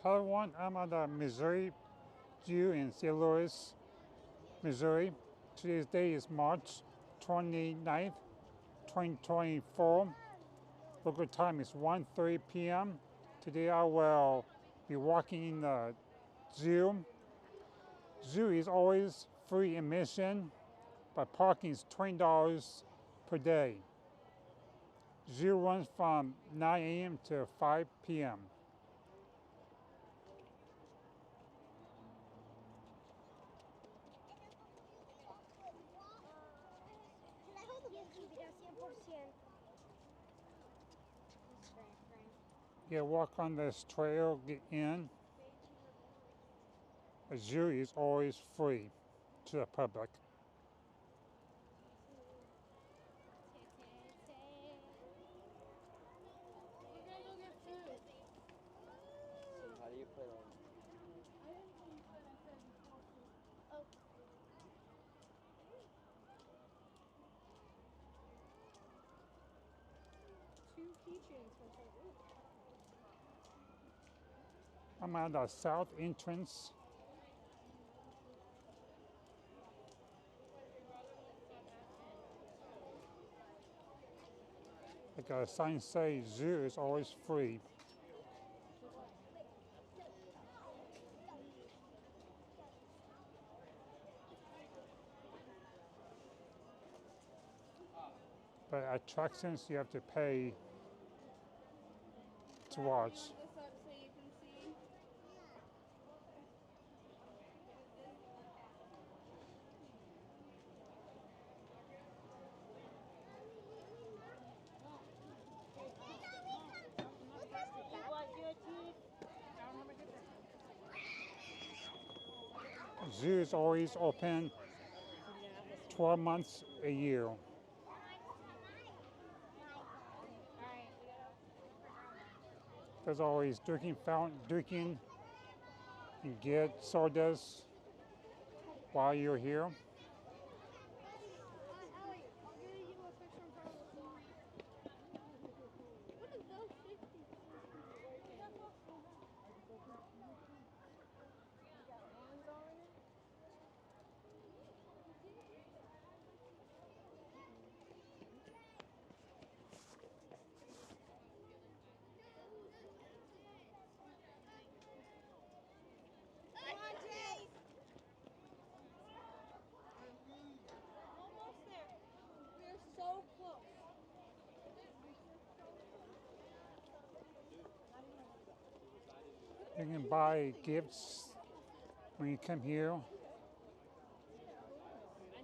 Hello everyone, I'm at the Missouri Zoo in St. Louis, Missouri. Today's date is March 29th, 2024. Local time is 1:30 p.m. Today I will be walking in the zoo. Zoo is always free admission, but parking is $20 per day. Zoo runs from 9 a.m. to 5 p.m. You walk on this trail, get in. The zoo is always free to the public. How do you put on? Two keychains for her. I'm at the south entrance. Like a sign says, zoo is always free. But attractions you have to pay to watch. This up so you can see. Zoo is always open 12 months a year. There's always drinking fountain, drinking and get sodas while you're here. Ellie, I'll give you a picture in front of the phone. What is those 50? Hands on it? Come on, Chase! Almost there. We're so close. You can buy gifts when you come here. I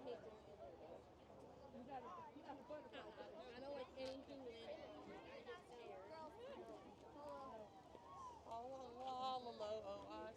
hate that. You gotta put it. I don't like anything with it. I get scared. Us.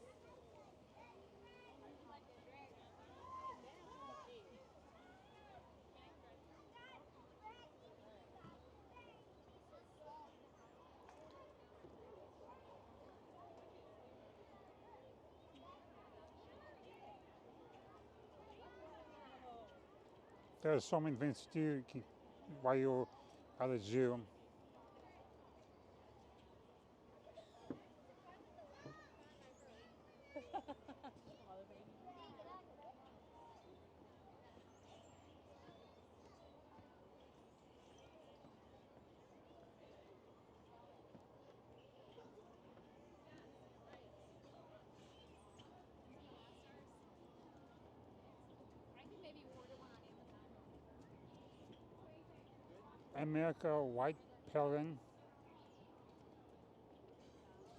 There's so many things to do while you're at the zoo. America white pelican,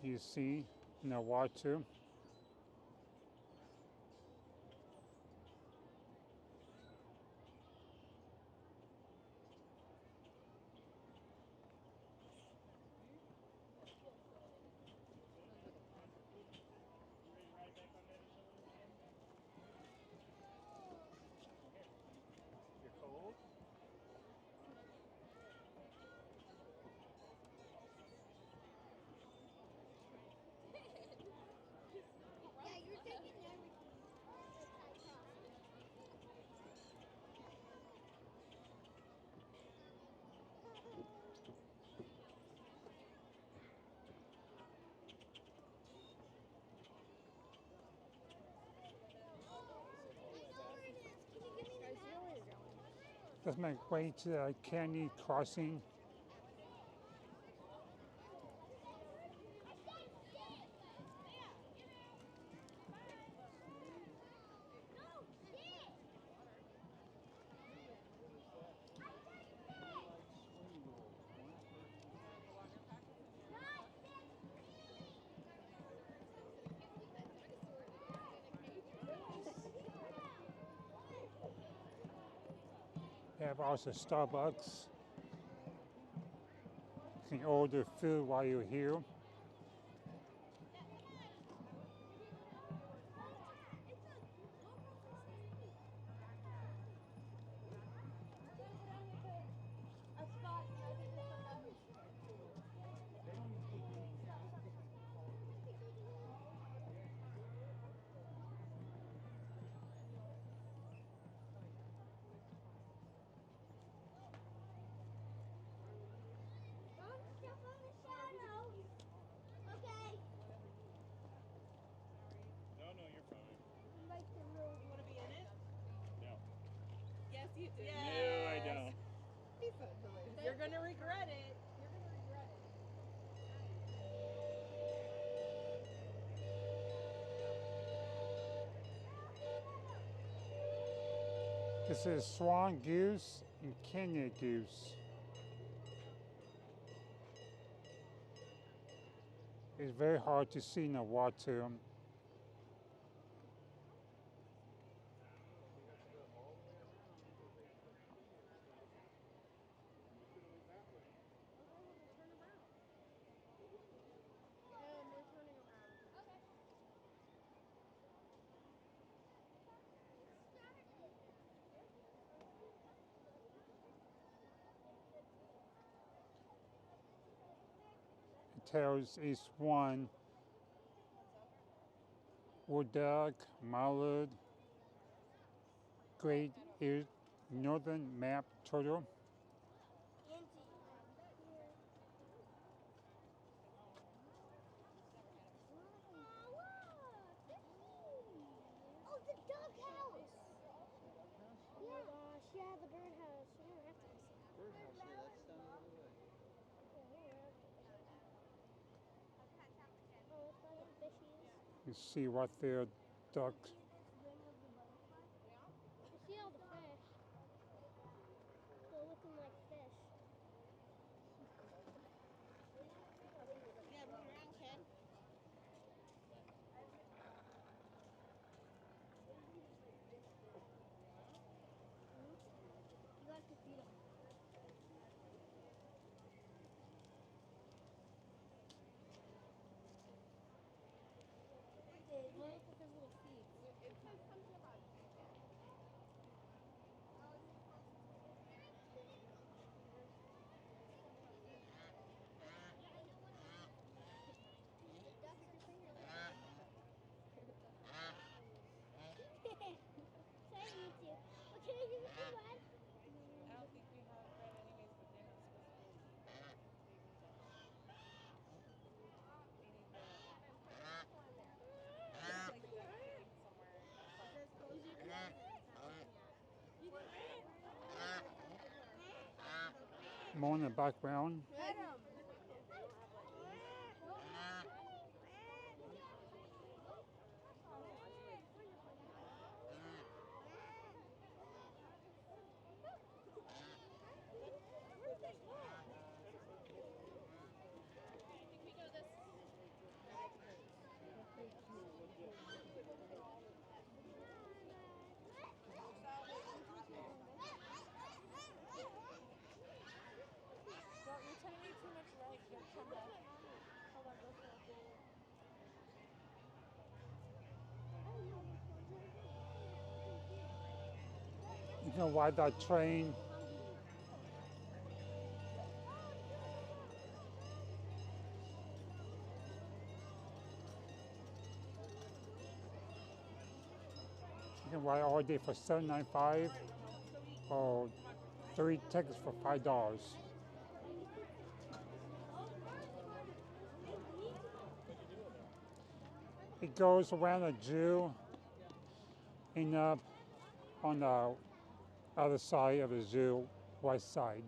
you see in the water. You're cold? Let's make way to the Candy Crossing. They have also Starbucks. You can order food while you're here. Yes, you do. No, I don't. You're gonna regret it. You're gonna regret it. This is Swan Goose and Kenya Goose. It's very hard to see in the water. It tells each one wood duck, mallard, great eared northern map turtle. Oh, the doghouse! Oh my gosh, yeah, the birdhouse. We don't have to miss it. Birdhouse, yeah, that's down the other way. Oh, it's got some fishies. You see what their duck. You see all the fish. They're looking like fish. Yeah, move around, kid. You like to feed them. Look at their little feet. It says something about Sorry, you two. What can I do with you, bud? I don't think we have bread anyways, but they're not supposed to be. More in the background. Pet him. You're telling me too much right. You'll come back. Hold on, go for it. You can ride that train. You can ride all day for $7.95 or 3 tickets for $5. It goes around the Jew and up on the other side of the zoo, west side.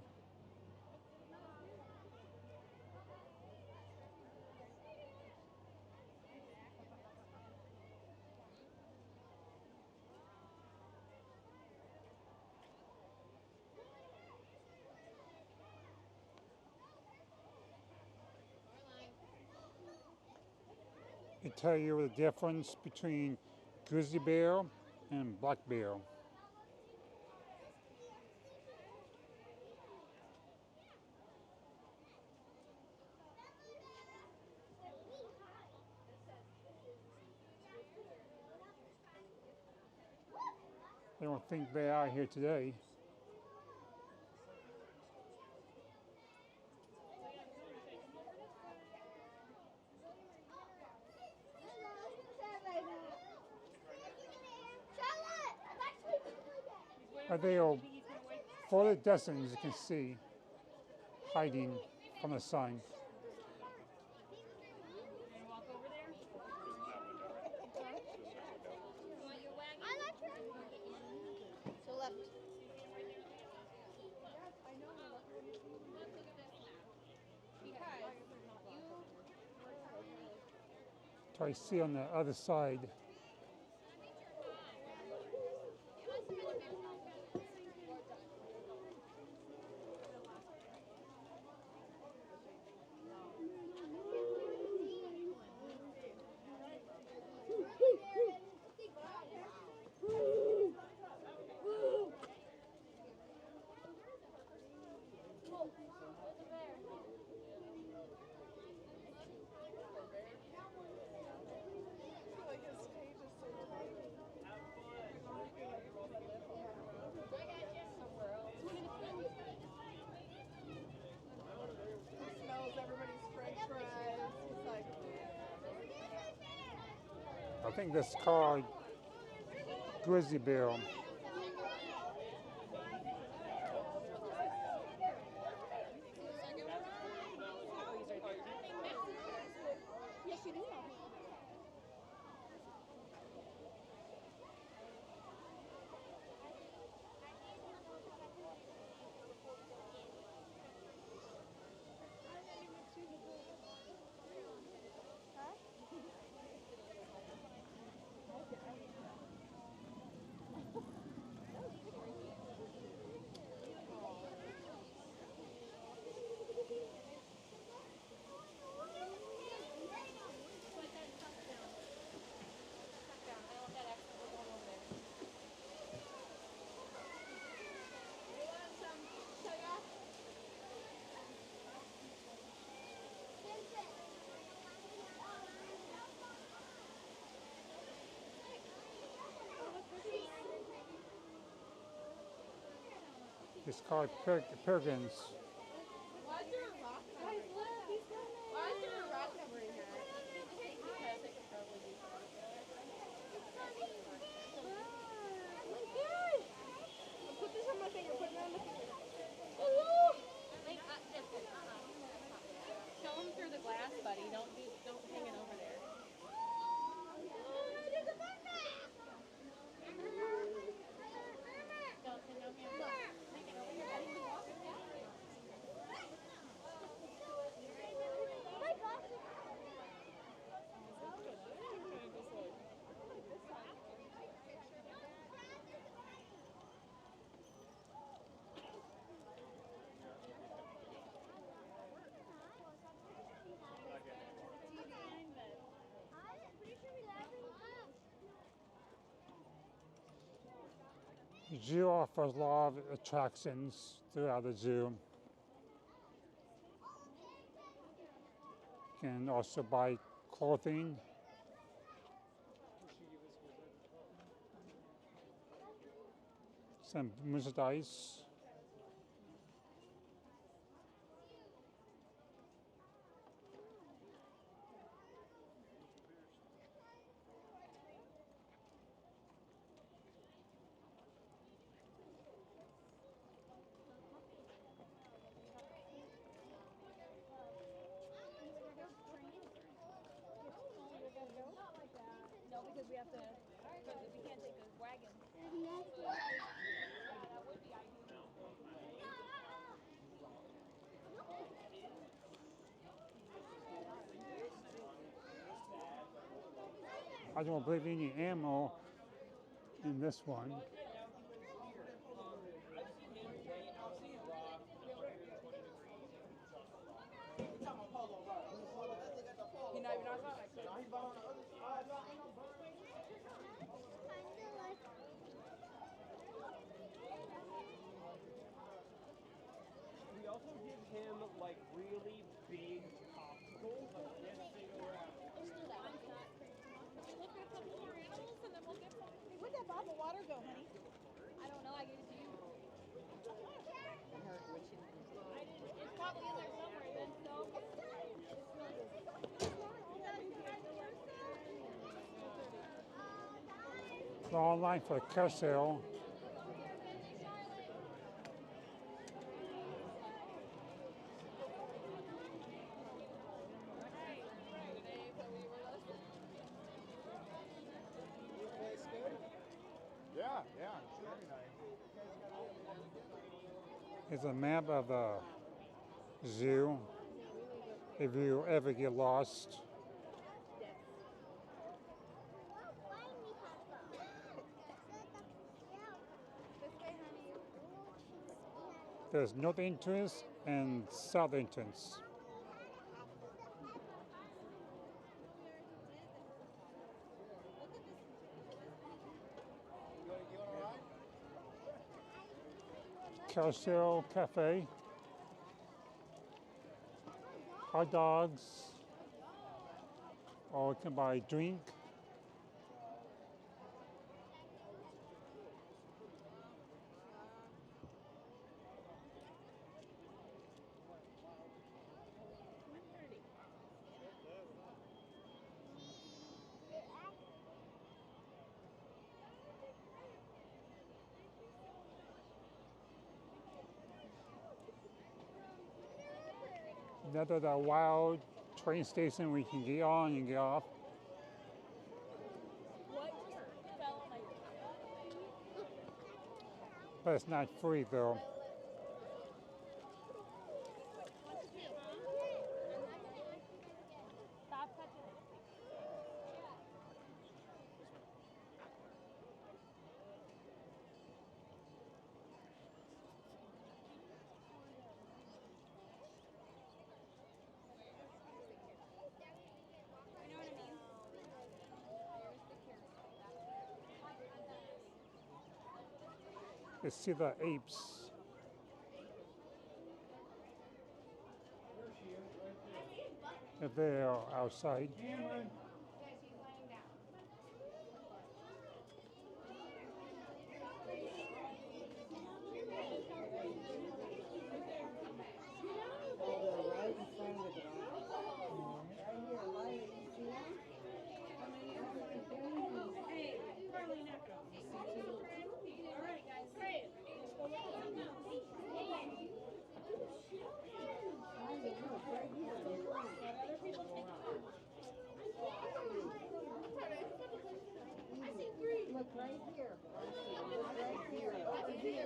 It tell you the difference between grizzly bear and black bear. I don't think they are here today. But they are further distance, as you can see, hiding from the sun. So left. So I see on the other side. Smells everybody's french fries. It's like, I think this called grizzly bear. Yes, you do. It's called Perkins. why is there a rock number? Why is there a rock number in here? Because it could probably be. Put this on my finger. Put it on my finger. Show them through the glass, buddy. Don't hang it over there. The zoo offers a lot of attractions throughout the zoo. You can also buy clothing. Some merchandise. No, because we have to. We can't take the wagon. I don't believe any ammo in this one. We also give him like really big popsicles. Where'd that bottle of water go, honey? I don't know. I gave it to you. It's probably in there somewhere then, so. We're online for a car sale. Yeah, yeah, very nice. It's a map of the zoo. If you ever get lost, there's north entrance and south entrance. Carousel Cafe, hot dogs, or you can buy a drink. Another the wild train station we can get on and get off. But it's not free though. Stop touching it. You see the apes. If they are outside. Look right here. Right here.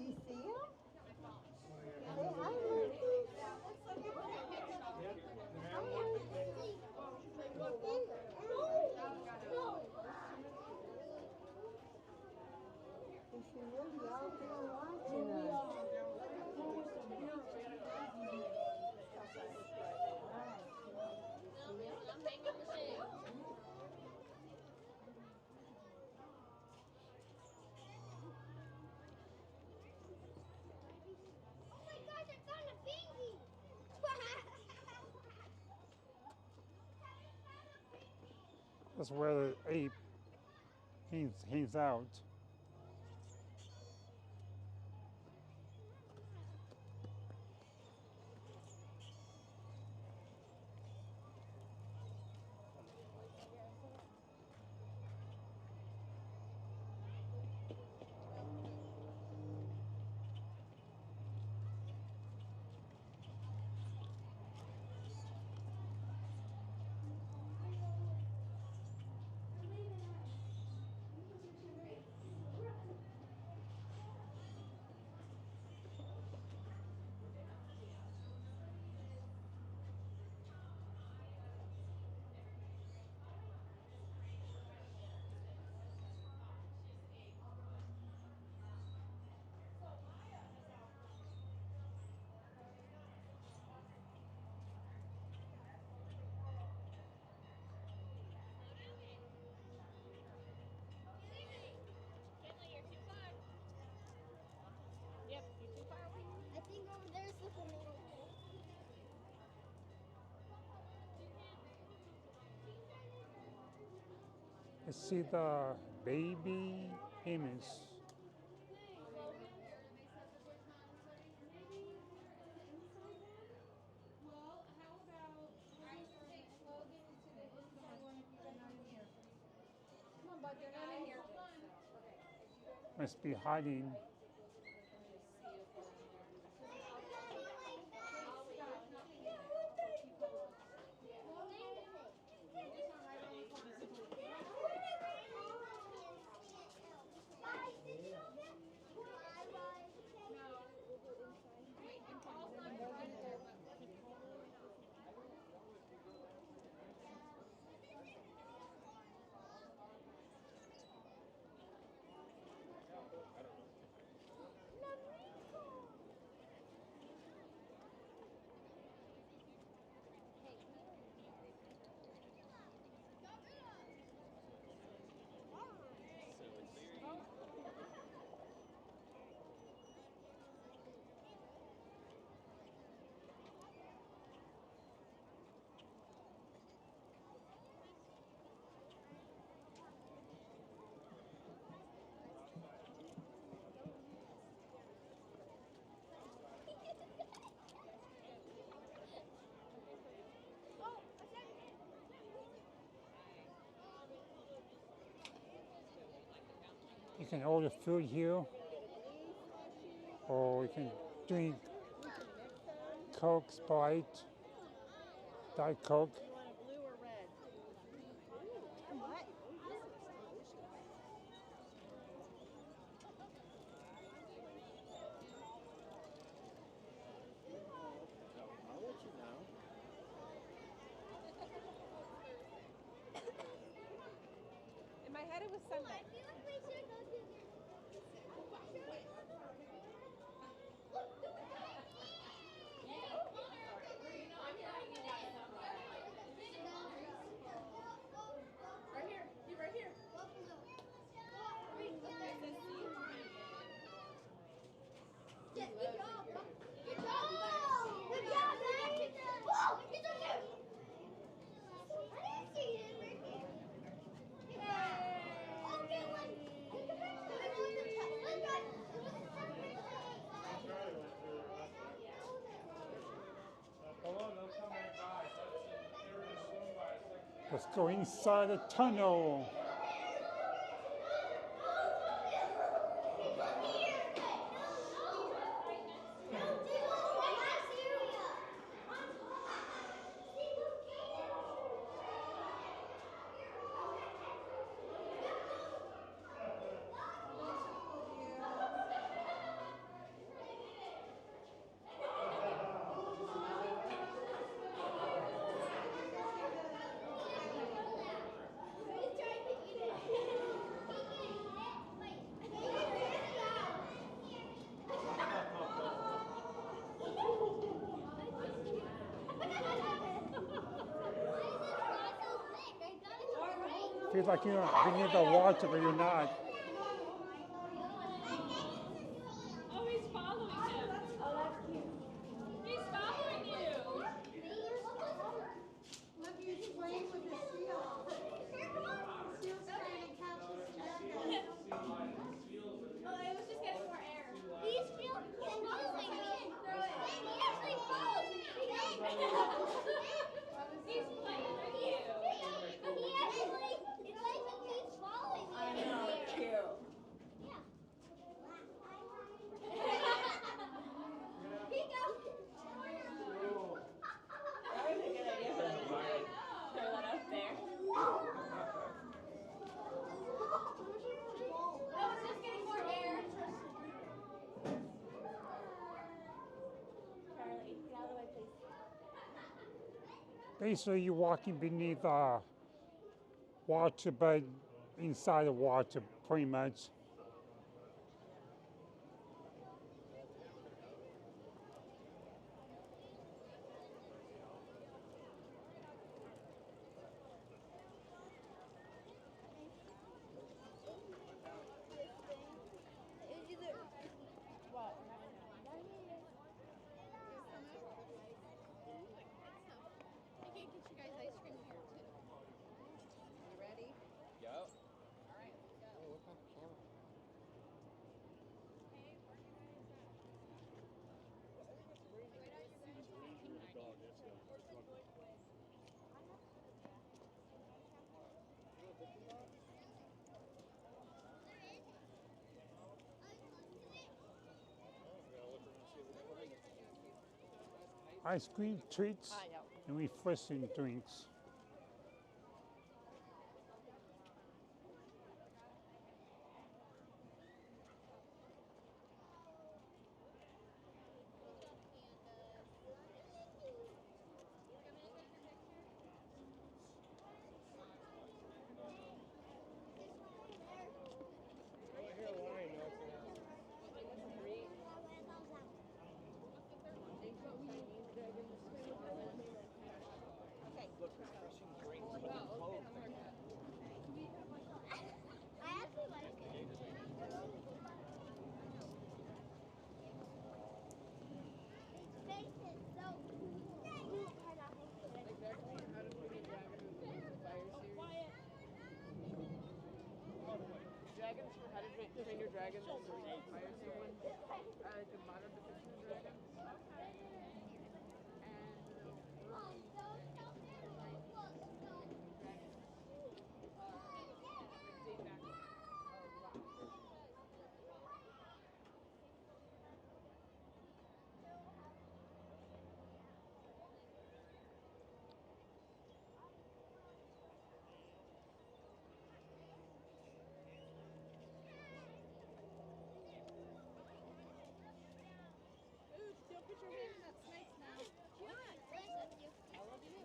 You see him? Say hi, Monkey. Hi, Monkey. You should really be out there watching us. Oh my gosh, I found a baby! That's where the ape hangs out. I see the baby image. Must be hiding. You can order food here, or you can drink Coke, Sprite, Diet Coke. You want a blue or red? What? I'll let you know. In my head, it was Sunday. Right here. You right here. Good job. Good job. Good job, man. Whoa, it's okay. I didn't see him right here. Okay, one. Let's go inside the tunnel. Feels like you're beneath the water, but you're not. Oh, he's following him. Oh, that's cute. He's following you. Look, he's playing with the seal. The seal's trying to catch his agenda. Oh, it was just getting more air. He's following me. He actually follows me. He's playing with you. He actually, it's like he keeps following me. I know, it's cute. Yeah. He goes. That was a good idea for them to throw that up there. Oh, it's just getting more air. Charlie, get out of the way, please. Basically, you're walking beneath water, but inside the water, pretty much. What? I can get you guys ice cream here too. You ready? Yep. ice cream treats and refreshing drinks. Look, refreshing drinks, but they're closed. I actually like it. Its face is so cool. Pineapple. Exactly how to train your dragon in the fire series. Dragons for how to train your dragons in the fire series. The modern depiction of dragons. Oh, those stuff was so Date back. Ooh, don't put your hand in that snake's mouth. I love you.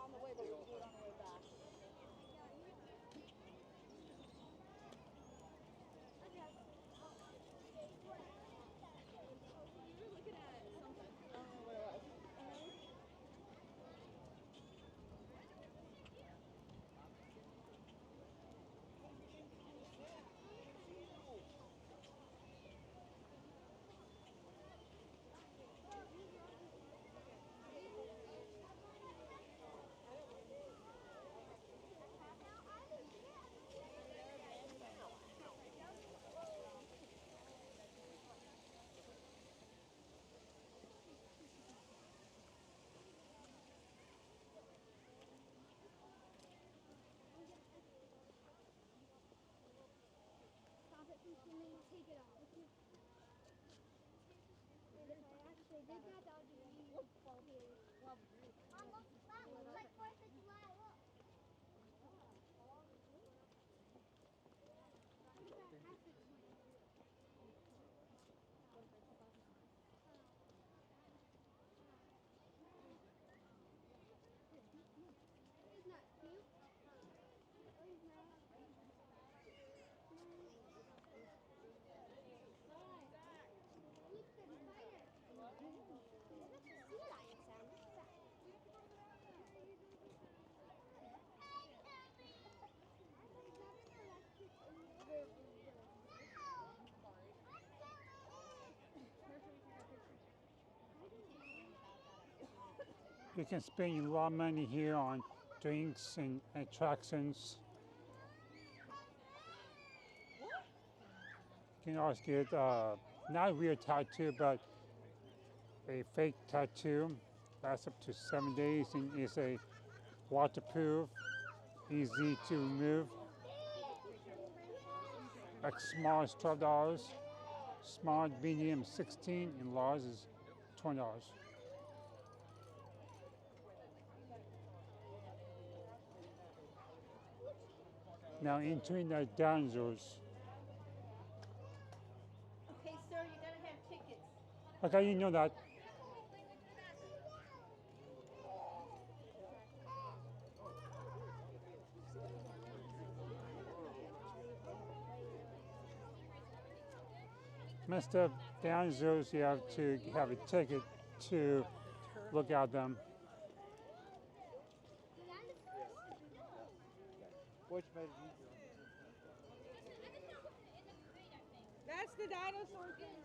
On the way, but we'll do it on the way back. You were looking at something. I don't know what it was. Stop it from swimming, take it off. If I actually did that, that would be really funny. Mom, look, it's like 4th of July, look. Look at that half inch. He's not cute. Oh, he's not. Look, the spider. That's a sea lion sound. Look at that. You can spend a lot of money here on drinks and attractions. You can also get not a real tattoo, but a fake tattoo. Lasts up to 7 days and is a waterproof, easy to remove. Like small is $12, small, medium 16, and large is $20. Now entering the dinosaurs. Okay, sir, you gotta have tickets. Okay, you know that. Most of dinosaurs, you have to have a ticket to look at them. Which made it easier? That's the dinosaur thing.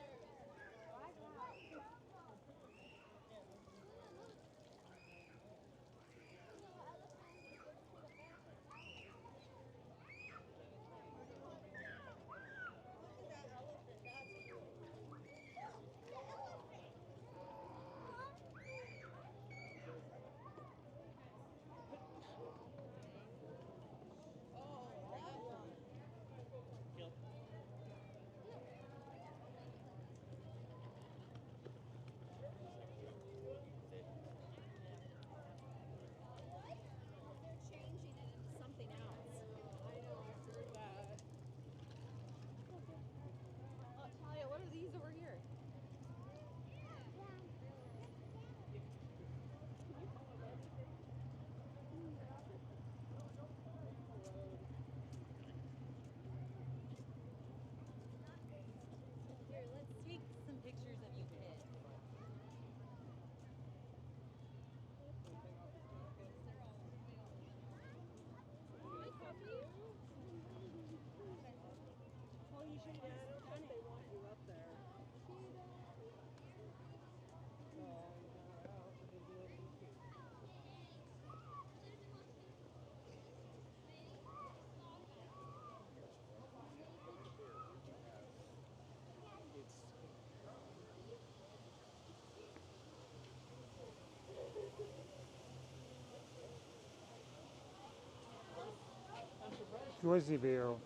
Grizzlyville.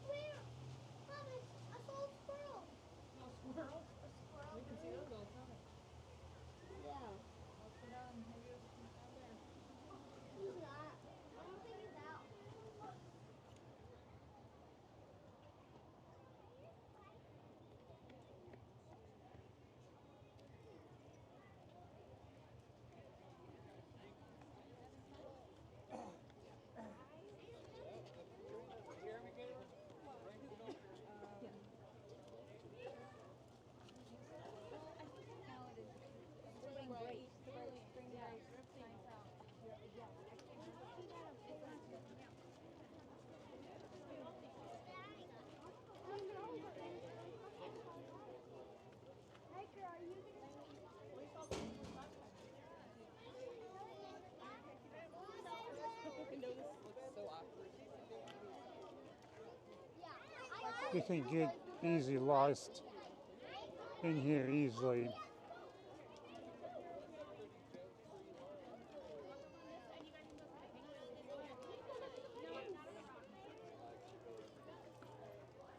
Where? Mom, I saw a squirrel. No squirrel? We can see those all the time. Yeah. Let's go down. Maybe it's down there. He's not. I don't think he's out. You can get easy lost in here easily.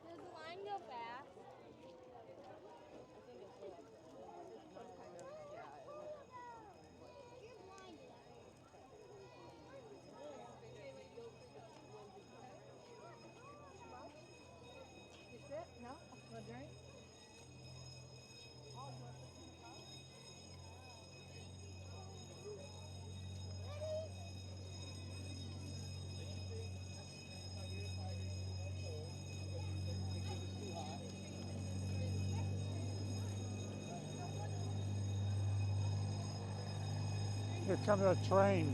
Does the line go fast? You're blinded. You sit? No? Want a drink? Here comes a train.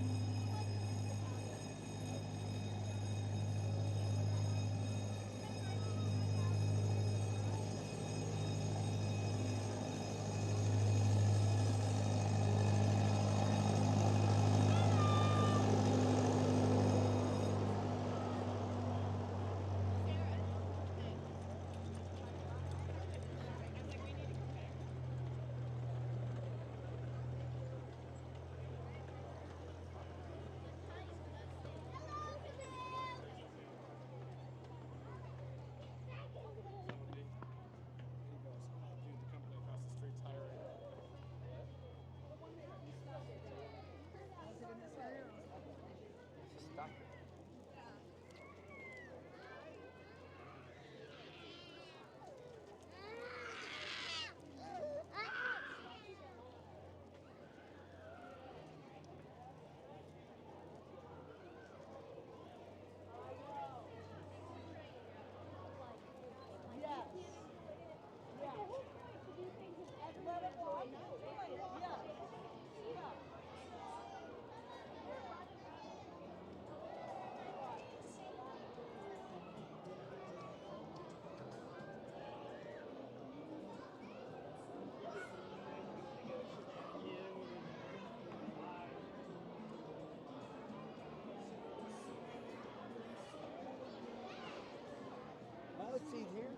Oh, let's see here.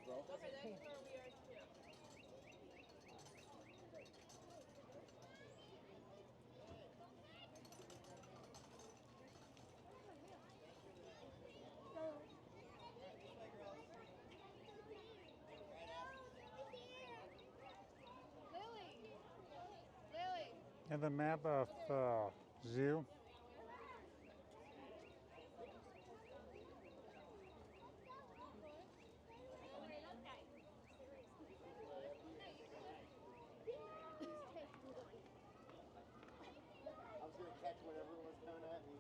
bro. Okay, that's where we are too. Lily! Lily! And the map of zoo. I was gonna catch whatever was coming at me.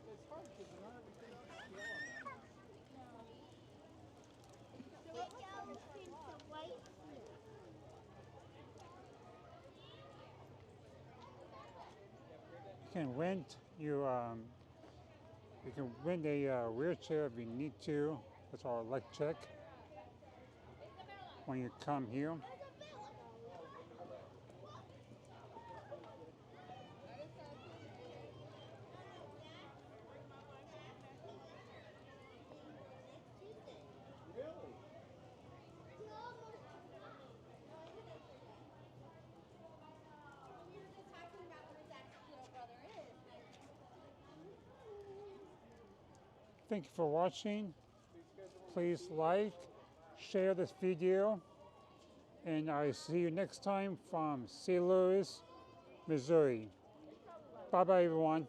It's hard because not everything is scale on that map. Take out the white. You can rent you can rent a wheelchair if you need to. That's our luck check when you come here. Really? Thank you for watching. Please like, share this video, and I see you next time from St. Louis, Missouri. Bye bye everyone.